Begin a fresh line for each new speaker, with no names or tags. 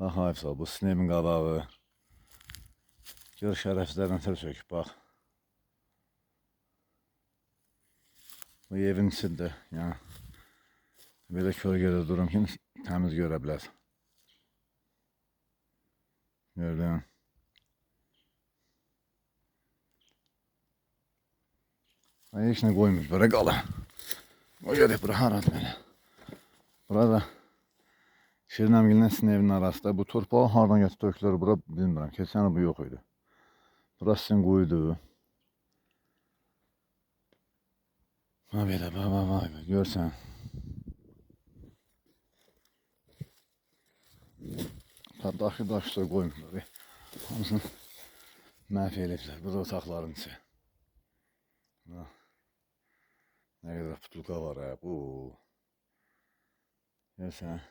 Bax Ayfsal, bu sinemin qabağı. Gör şərəfsizlərdən tər çöküb, bax. Bu evin içində, yəni. Belə kölgədə durum ki, təmiz görə biləz. Gördün. Heç nə qoymuş, bura qala. O gedib, bura haradır belə. Burada Şirin əmgillə sizin evinin arasında. Bu torpağı hardan gətirib tökdülər, bura bilmirəm. Keçən il bu yox idi. Burası sizin quyudu. Ha belə, bax, görsən. Daşı da qoymuşlar. Hamısını məhv ediblər. Bu da otaqların içi. Nə qədər putulka var, bu. Görsən.